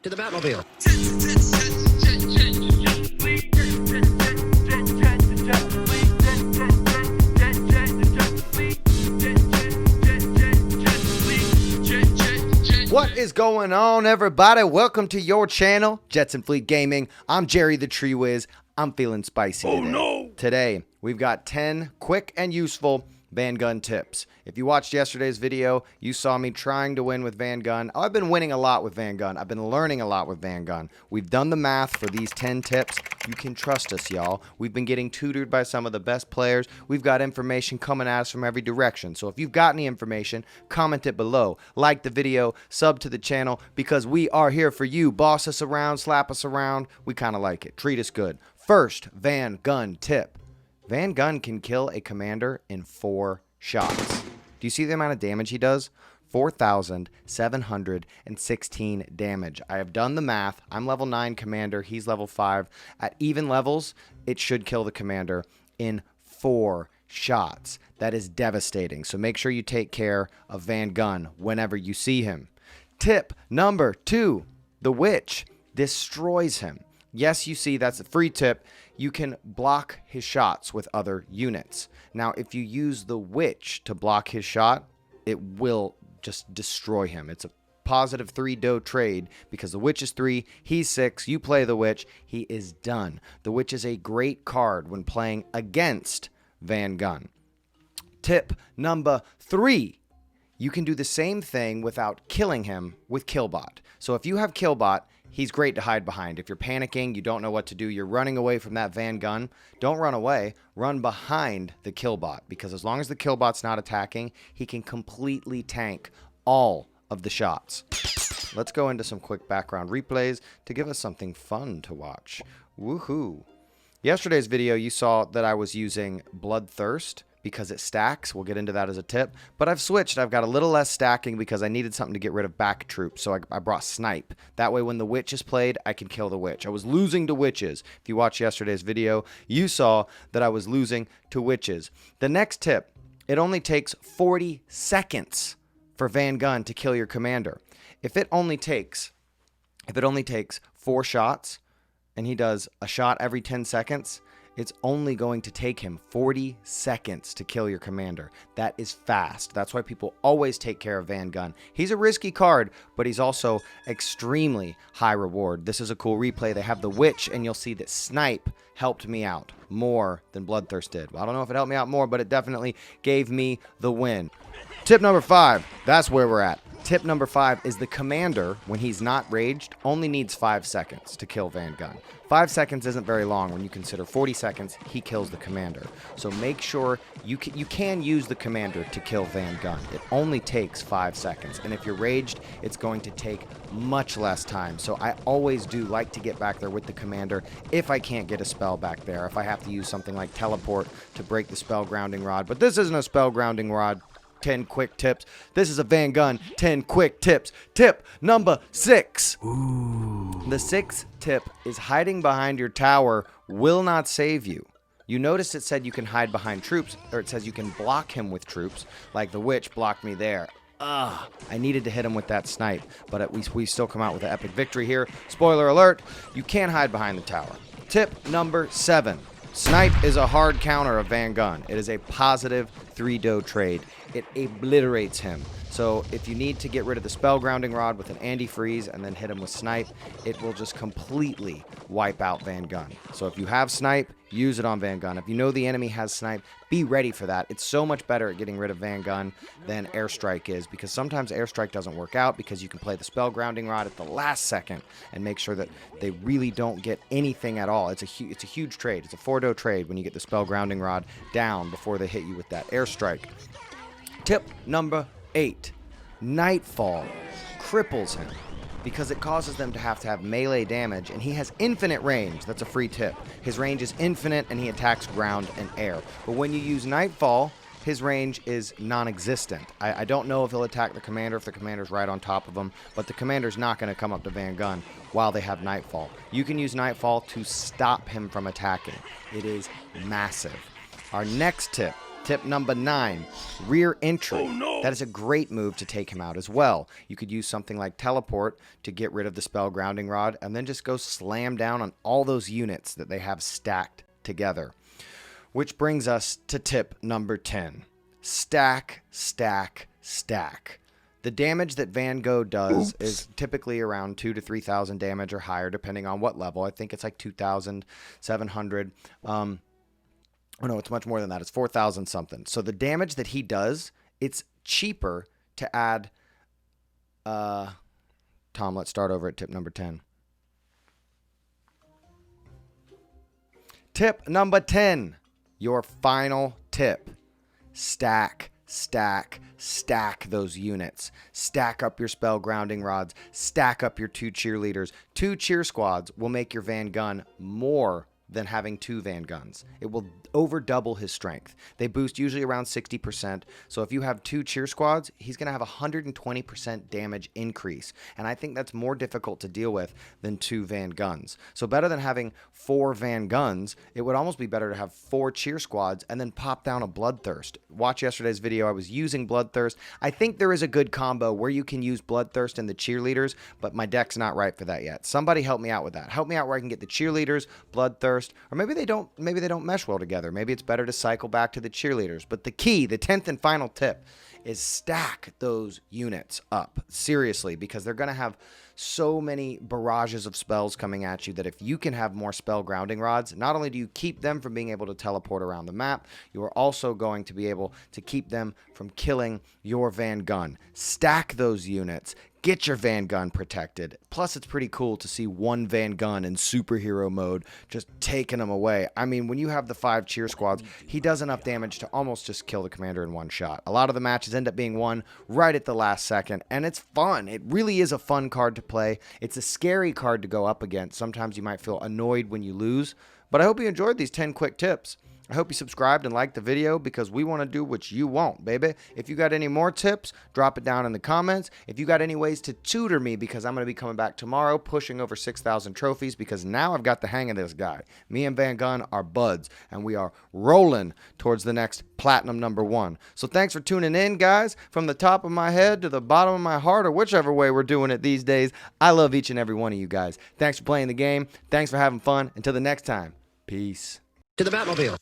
to the Batmobile. What is going on, everybody? Welcome to your channel, Jets and Fleet Gaming. I'm Jerry the Tree Whiz. I'm feeling spicy today. No! Today, we've got 10 quick and useful Vann Gunn tips. If you watched yesterday's video, you saw me trying to win with Vann Gunn. I've been winning a lot with Vann Gunn. I've been learning a lot with Vann Gunn. We've done the math for these 10 tips. You can trust us, y'all. We've been getting tutored by some of the best players. We've got information coming at us from every direction. So if you've got any information, comment it below. Like the video, sub to the channel, because we are here for you. Boss us around, slap us around. We kind of like it. Treat us good. First, Vann Gunn tip. Vann Gunn can kill a commander in 4 shots. Do you see the amount of damage he does? 4,716 damage. I have done the math. I'm level 9 commander. He's level 5. At even levels, it should kill the commander in 4 shots. That is devastating. So make sure you take care of Vann Gunn whenever you see him. Tip number 2. The Witch destroys him. Yes, you see, that's a free tip. You can block his shots with other units. Now, if you use the Witch to block his shot, it will just destroy him. It's a positive 3 dough trade because the Witch is 3, he's 6, you play the Witch, he is done. The Witch is a great card when playing against Vann Gunn. Tip number 3. You can do the same thing without killing him with Killbot. So if you have Killbot, he's great to hide behind. If you're panicking, you don't know what to do, you're running away from that Vann Gunn, don't run away, run behind the Killbot, because as long as the Killbot's not attacking, he can completely tank all of the shots. Let's go into some quick background replays to give us something fun to watch. Woohoo! Yesterday's video, you saw that I was using Bloodthirst because it stacks. We'll get into that as a tip. But I've switched. I've got a little less stacking because I needed something to get rid of back troops. So I brought Snipe. That way when the Witch is played, I can kill the Witch. I was losing to Witches. If you watched yesterday's video, you saw that I was losing to Witches. The next tip, it only takes 40 seconds for Vann Gunn to kill your commander. If it only takes 4 shots and he does a shot every 10 seconds, it's only going to take him 40 seconds to kill your commander. That is fast. That's why people always take care of Vann Gunn. He's a risky card, but he's also extremely high reward. This is a cool replay. They have the Witch, and you'll see that Snipe helped me out more than Bloodthirst did. Well, I don't know if it helped me out more, but it definitely gave me the win. Tip number 5. That's where we're at. Tip number 5 is the commander, when he's not raged, only needs 5 seconds to kill Vann Gunn. 5 seconds isn't very long when you consider 40 seconds, he kills the commander. So make sure you can use the commander to kill Vann Gunn. It only takes 5 seconds. And if you're raged, it's going to take much less time. So I always do like to get back there with the commander if I can't get a spell back there. If I have to use something like teleport to break the spell grounding rod. But this isn't a spell grounding rod. 10 quick tips. This is a Vann Gunn 10 quick tips. Tip number 6. Ooh. The 6th tip is hiding behind your tower will not save you. You notice it said you can hide behind troops, or it says you can block him with troops, like the Witch blocked me there. I needed to hit him with that Snipe, but at least we still come out with an epic victory here. Spoiler alert, you can't hide behind the tower. Tip number 7. Snipe is a hard counter of Vann Gunn. It is a positive 3 dough trade. It obliterates him. So if you need to get rid of the spell grounding rod with an antifreeze and then hit him with Snipe, it will just completely wipe out Vann Gunn. So if you have Snipe, use it on Vann Gunn. If you know the enemy has Snipe, be ready for that. It's so much better at getting rid of Vann Gunn than Airstrike is, because sometimes Airstrike doesn't work out because you can play the spell grounding rod at the last second and make sure that they really don't get anything at all. It's a huge trade. It's a 4 dough trade when you get the spell grounding rod down before they hit you with that Airstrike. Tip number 8. Nightfall cripples him because it causes them to have melee damage, and he has infinite range. That's a free tip. His range is infinite, and he attacks ground and air. But when you use Nightfall, his range is non-existent. I don't know if he'll attack the commander if the commander's right on top of him, but the commander's not going to come up to Vann Gunn while they have Nightfall. You can use Nightfall to stop him from attacking. It is massive. Our next tip Tip number 9, rear entry. Oh, no. That is a great move to take him out as well. You could use something like teleport to get rid of the spell grounding rod and then just go slam down on all those units that they have stacked together. Which brings us to tip number 10. Stack, stack, stack. The damage that Vann Gunn does is typically around 2,000 to 3,000 damage or higher, depending on what level. I think it's like 2,700. Oh no, it's much more than that. It's 4,000 something. So the damage that he does, it's cheaper to add. Tom, let's start over at tip number 10. Tip number 10, your final tip. Stack, stack, stack those units. Stack up your spell grounding rods. Stack up your 2 cheerleaders. 2 cheer squads will make your Vann Gunn more than having 2 Vann Gunns. It will over double his strength. They boost usually around 60%. So if you have 2 cheer squads, he's going to have 120% damage increase. And I think that's more difficult to deal with than 2 Vann Gunns. So better than having 4 Vann Gunns, it would almost be better to have 4 cheer squads and then pop down a Bloodthirst. Watch yesterday's video. I was using Bloodthirst. I think there is a good combo where you can use Bloodthirst and the cheerleaders, but my deck's not right for that yet. Somebody help me out with that. Help me out where I can get the cheerleaders, Bloodthirst, or maybe they don't mesh well together. Maybe it's better to cycle back to the cheerleaders. But the key, the 10th and final tip, is stack those units up. Seriously, because they're going to have so many barrages of spells coming at you that if you can have more spell grounding rods, not only do you keep them from being able to teleport around the map, you are also going to be able to keep them from killing your Vann Gunn. Stack those units. Get your Vann Gunn protected. Plus, it's pretty cool to see one Vann Gunn in superhero mode just taking them away. I mean, when you have the 5 cheer squads, he does enough damage to almost just kill the commander in one shot. A lot of the matches end up being won right at the last second, and it's fun. It really is a fun card to play. It's a scary card to go up against. Sometimes you might feel annoyed when you lose, but I hope you enjoyed these 10 quick tips. I hope you subscribed and liked the video because we want to do what you want, baby. If you got any more tips, drop it down in the comments. If you got any ways to tutor me, because I'm going to be coming back tomorrow pushing over 6,000 trophies because now I've got the hang of this guy. Me and Vann Gunn are buds, and we are rolling towards the next platinum number 1. So thanks for tuning in, guys. From the top of my head to the bottom of my heart, or whichever way we're doing it these days, I love each and every one of you guys. Thanks for playing the game. Thanks for having fun. Until the next time, peace. To the Batmobile.